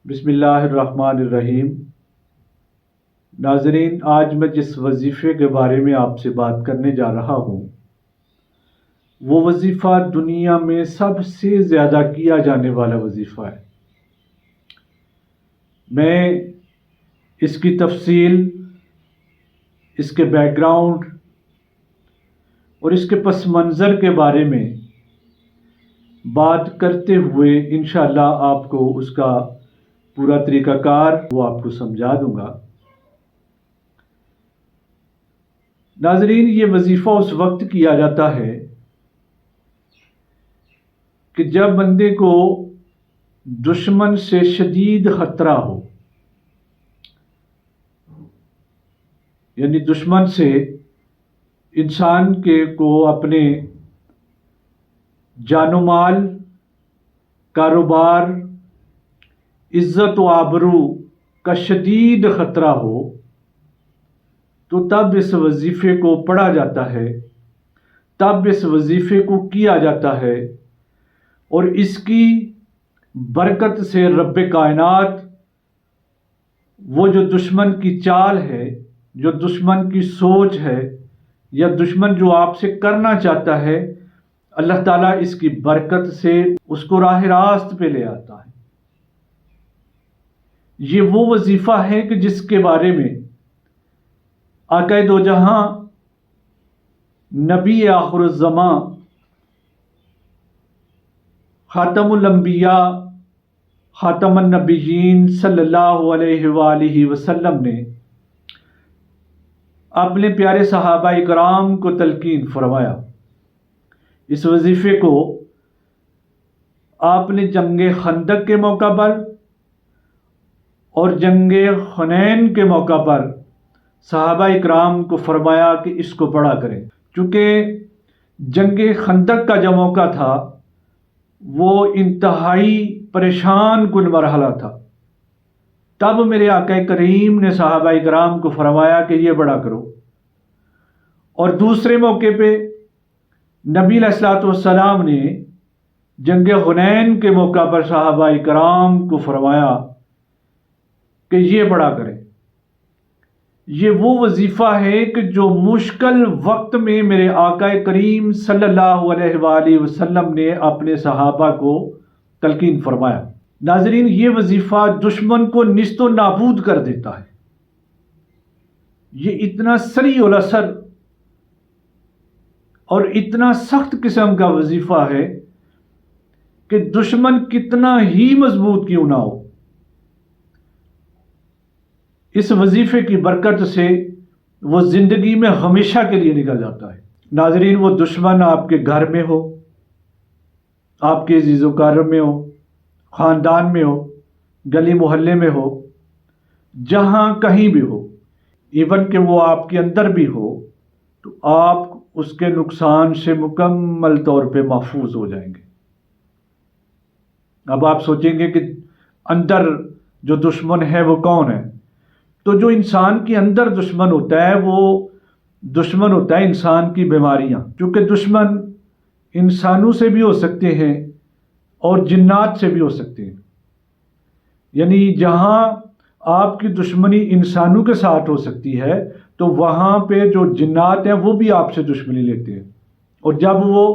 بسم اللہ الرحمن الرحیم۔ ناظرین، آج میں جس وظیفے کے بارے میں آپ سے بات کرنے جا رہا ہوں وہ وظیفہ دنیا میں سب سے زیادہ کیا جانے والا وظیفہ ہے۔ میں اس کی تفصیل، اس کے بیک گراؤنڈ اور اس کے پس منظر کے بارے میں بات کرتے ہوئے انشاءاللہ آپ کو اس کا پورا طریقہ کار وہ آپ کو سمجھا دوں گا۔ ناظرین، یہ وظیفہ اس وقت کیا جاتا ہے کہ جب بندے کو دشمن سے شدید خطرہ ہو، یعنی دشمن سے انسان کو اپنے جان و مال، کاروبار، عزت و آبرو کا شدید خطرہ ہو تو تب اس وظیفے کو پڑھا جاتا ہے، تب اس وظیفے کو کیا جاتا ہے، اور اس کی برکت سے رب کائنات وہ جو دشمن کی چال ہے، جو دشمن کی سوچ ہے، یا دشمن جو آپ سے کرنا چاہتا ہے، اللہ تعالیٰ اس کی برکت سے اس کو راہ راست پہ لے آتا ہے۔ یہ وہ وظیفہ ہے کہ جس کے بارے میں آقا دو جہاں، نبی آخر الزماں، خاتم الانبیاء، خاتم النبیین صلی اللہ علیہ وآلہ وسلم نے اپنے پیارے صحابہ اکرام کو تلقین فرمایا۔ اس وظیفے کو آپ نے جنگ خندق کے موقع پر اور جنگ حنین کے موقع پر صحابہ اکرام کو فرمایا کہ اس کو پڑھا کریں، چونکہ جنگ خندق کا جو موقع تھا وہ انتہائی پریشان کن مرحلہ تھا۔ تب میرے آقا کریم نے صحابہ اکرام کو فرمایا کہ یہ پڑھا کرو، اور دوسرے موقع پہ نبی علیہ الصلوۃ والسلام نے جنگ حنین کے موقع پر صحابہ اکرام کو فرمایا کہ یہ پڑھا کریں۔ یہ وہ وظیفہ ہے کہ جو مشکل وقت میں میرے آقا کریم صلی اللہ علیہ وآلہ وسلم نے اپنے صحابہ کو تلقین فرمایا۔ ناظرین، یہ وظیفہ دشمن کو نیست و نابود کر دیتا ہے۔ یہ اتنا سریع الاثر اور اتنا سخت قسم کا وظیفہ ہے کہ دشمن کتنا ہی مضبوط کیوں نہ ہو، اس وظیفے کی برکت سے وہ زندگی میں ہمیشہ کے لیے نکل جاتا ہے۔ ناظرین، وہ دشمن آپ کے گھر میں ہو، آپ کے عزیز و اقارب میں ہو، خاندان میں ہو، گلی محلے میں ہو، جہاں کہیں بھی ہو، ایون کہ وہ آپ کے اندر بھی ہو، تو آپ اس کے نقصان سے مکمل طور پہ محفوظ ہو جائیں گے۔ اب آپ سوچیں گے کہ اندر جو دشمن ہے وہ کون ہے؟ تو جو انسان کے اندر دشمن ہوتا ہے وہ دشمن ہوتا ہے انسان کی بیماریاں، کیونکہ دشمن انسانوں سے بھی ہو سکتے ہیں اور جنات سے بھی ہو سکتے ہیں۔ یعنی جہاں آپ کی دشمنی انسانوں کے ساتھ ہو سکتی ہے تو وہاں پہ جو جنات ہیں وہ بھی آپ سے دشمنی لیتے ہیں، اور جب وہ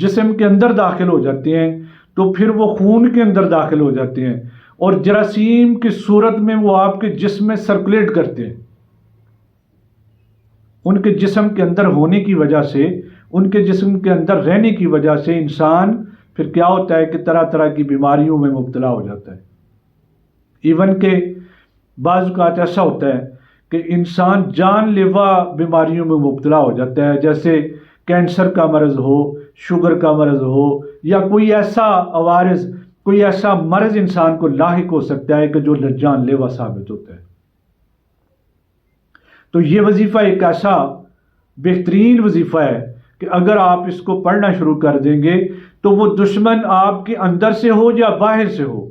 جسم کے اندر داخل ہو جاتے ہیں تو پھر وہ خون کے اندر داخل ہو جاتے ہیں اور جراثیم کی صورت میں وہ آپ کے جسم میں سرکولیٹ کرتے ہیں۔ ان کے جسم کے اندر ہونے کی وجہ سے، ان کے جسم کے اندر رہنے کی وجہ سے انسان پھر کیا ہوتا ہے کہ طرح طرح کی بیماریوں میں مبتلا ہو جاتا ہے۔ ایون کہ بعض اوقات ایسا ہوتا ہے کہ انسان جان لیوا بیماریوں میں مبتلا ہو جاتا ہے، جیسے کینسر کا مرض ہو، شوگر کا مرض ہو، یا کوئی ایسا عوارض، کوئی ایسا مرض انسان کو لاحق ہو سکتا ہے کہ جو جان لیوا ثابت ہوتا ہے۔ تو یہ وظیفہ ایک ایسا بہترین وظیفہ ہے کہ اگر آپ اس کو پڑھنا شروع کر دیں گے تو وہ دشمن آپ کے اندر سے ہو یا باہر سے ہو،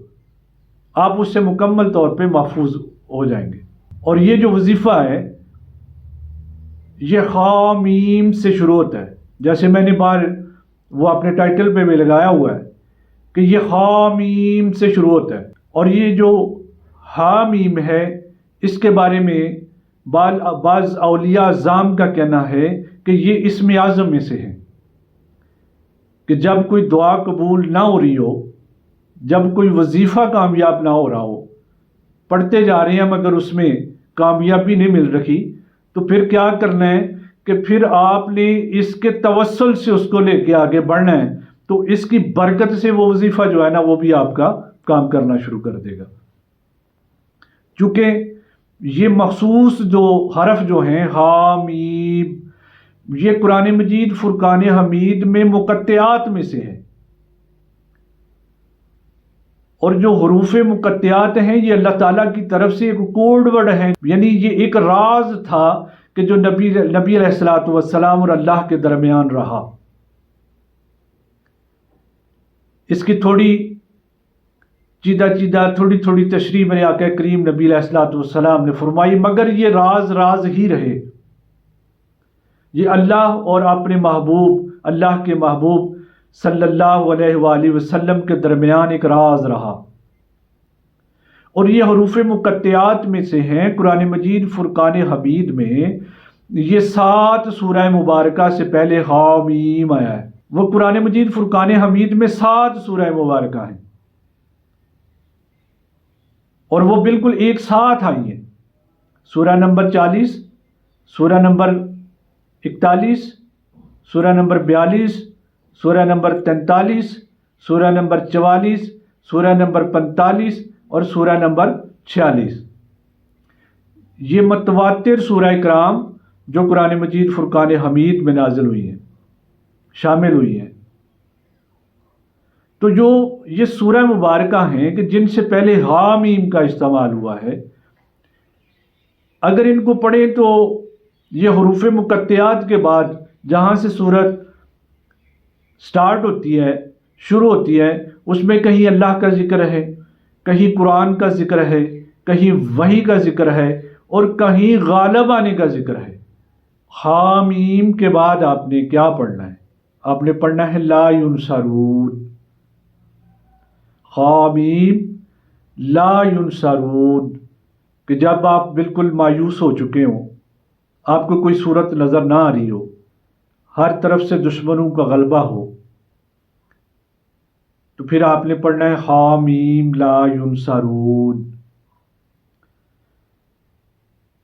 آپ اس سے مکمل طور پہ محفوظ ہو جائیں گے۔ اور یہ جو وظیفہ ہے یہ خامیم سے شروع ہوتا ہے، جیسے میں نے وہ اپنے ٹائٹل پہ بھی لگایا ہوا ہے کہ یہ خامیم سے شروع ہوتا ہے، اور یہ جو حامیم ہے، اس کے بارے میں بعض اولیاء اعظام کا کہنا ہے کہ یہ اسم اعظم میں سے ہے، کہ جب کوئی دعا قبول نہ ہو رہی ہو، جب کوئی وظیفہ کامیاب نہ ہو رہا ہو، پڑھتے جا رہے ہیں مگر اس میں کامیابی نہیں مل رہی، تو پھر کیا کرنا ہے کہ پھر آپ نے اس کے توسل سے اس کو لے کے آگے بڑھنا ہے، تو اس کی برکت سے وہ وظیفہ جو ہے نا وہ بھی آپ کا کام کرنا شروع کر دے گا۔ چونکہ یہ مخصوص جو حرف جو ہیں حامیم، یہ قرآن مجید فرقان حمید میں مقطعات میں سے ہے، اور جو حروف مقطعات ہیں یہ اللہ تعالیٰ کی طرف سے ایک کوڈ ورڈ ہے، یعنی یہ ایک راز تھا کہ جو نبی علیہ الصلوۃ والسلام اور اللہ کے درمیان رہا۔ اس کی تھوڑی تھوڑی تھوڑی تشریح میرے آقا کریم نبی علیہ الصلوۃ والسلام نے فرمائی، مگر یہ راز ہی رہے، یہ اللہ اور اپنے محبوب، اللہ کے محبوب صلی اللہ علیہ وآلہ وسلم کے درمیان ایک راز رہا۔ اور یہ حروف مقطعات میں سے ہیں۔ قرآن مجید فرقان حمید میں یہ 7 سورہ مبارکہ سے پہلے حامیم آیا ہے، وہ قرآن مجید فرقان حمید میں 7 سورہ مبارکہ ہیں، اور وہ بالکل ایک ساتھ آئی ہیں۔ سورہ نمبر 40، سورہ نمبر 41، سورہ نمبر 42، سورہ نمبر 43، سورہ نمبر 44، سورہ نمبر 45 اور سورہ نمبر 46۔ یہ متواتر سورہ کرام جو قرآن مجید فرقان حمید میں نازل ہوئی ہیں، شامل ہوئی ہیں۔ تو جو یہ سورہ مبارکہ ہیں کہ جن سے پہلے حامیم کا استعمال ہوا ہے، اگر ان کو پڑھیں تو یہ حروف مقطعات کے بعد جہاں سے سورت سٹارٹ ہوتی ہے، شروع ہوتی ہے، اس میں کہیں اللہ کا ذکر ہے، کہیں قرآن کا ذکر ہے، کہیں وحی کا ذکر ہے، اور کہیں غالب آنے کا ذکر ہے۔ حامیم کے بعد آپ نے کیا پڑھنا ہے؟ آپ نے پڑھنا ہے لا ینصرون۔ حامیم لا ینصرون، کہ جب آپ بالکل مایوس ہو چکے ہوں، آپ کو کوئی صورت نظر نہ آ رہی ہو، ہر طرف سے دشمنوں کا غلبہ ہو، تو پھر آپ نے پڑھنا ہے حامیم لا ینصرون۔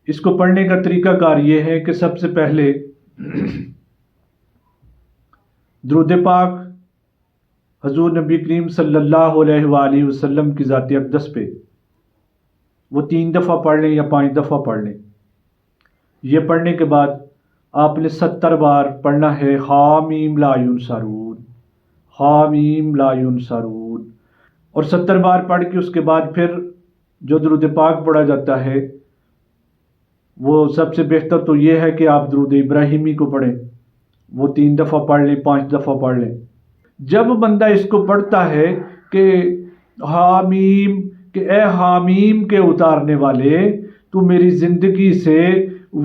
اس کو پڑھنے کا طریقہ کار یہ ہے کہ سب سے پہلے درود پاک حضور نبی کریم صلی اللہ علیہ وآلہ وسلم کی ذات اقدس پہ وہ 3 دفعہ پڑھ لیں یا 5 دفعہ پڑھ لیں۔ یہ پڑھنے کے بعد آپ نے 70 بار پڑھنا ہے حامیم لا ینصرون، حامیم لا ینصرون، اور 70 بار پڑھ کے اس کے بعد پھر جو درود پاک پڑھا جاتا ہے وہ سب سے بہتر تو یہ ہے کہ آپ درود ابراہیمی کو پڑھیں، وہ 3 دفعہ پڑھ لیں، 5 دفعہ پڑھ لیں۔ جب بندہ اس کو پڑھتا ہے کہ حامیم، کہ اے حامیم کے اتارنے والے، تو میری زندگی سے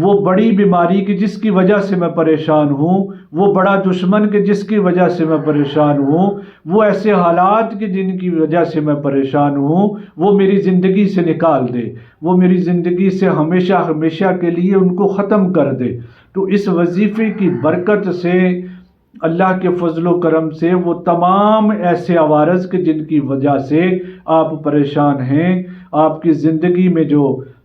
وہ بڑی بیماری کی جس کی وجہ سے میں پریشان ہوں، وہ بڑا دشمن کے جس کی وجہ سے میں پریشان ہوں، وہ ایسے حالات کے جن کی وجہ سے میں پریشان ہوں، وہ میری زندگی سے نکال دے، وہ میری زندگی سے ہمیشہ ہمیشہ کے لیے ان کو ختم کر دے۔ تو اس وظیفے کی برکت سے، اللہ کے فضل و کرم سے، وہ تمام ایسے عوارض کے جن کی وجہ سے آپ پریشان ہیں، آپ کی زندگی میں جو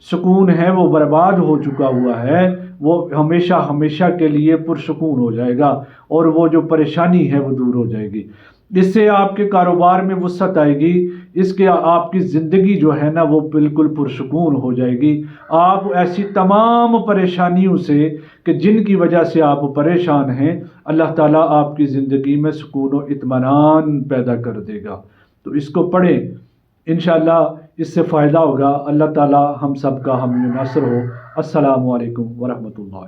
سکون ہے وہ برباد ہو چکا ہوا ہے، وہ ہمیشہ ہمیشہ کے لیے پرسکون ہو جائے گا، اور وہ جو پریشانی ہے وہ دور ہو جائے گی۔ اس سے آپ کے کاروبار میں وسعت آئے گی، اس کے آپ کی زندگی جو ہے نا وہ بالکل پرسکون ہو جائے گی۔ آپ ایسی تمام پریشانیوں سے کہ جن کی وجہ سے آپ پریشان ہیں، اللہ تعالیٰ آپ کی زندگی میں سکون و اطمینان پیدا کر دے گا۔ تو اس کو پڑھیں، انشاءاللہ اس سے فائدہ ہوگا۔ اللہ تعالیٰ ہم سب کا حامی و ناصر ہو۔ السلام علیکم ورحمۃ اللہ۔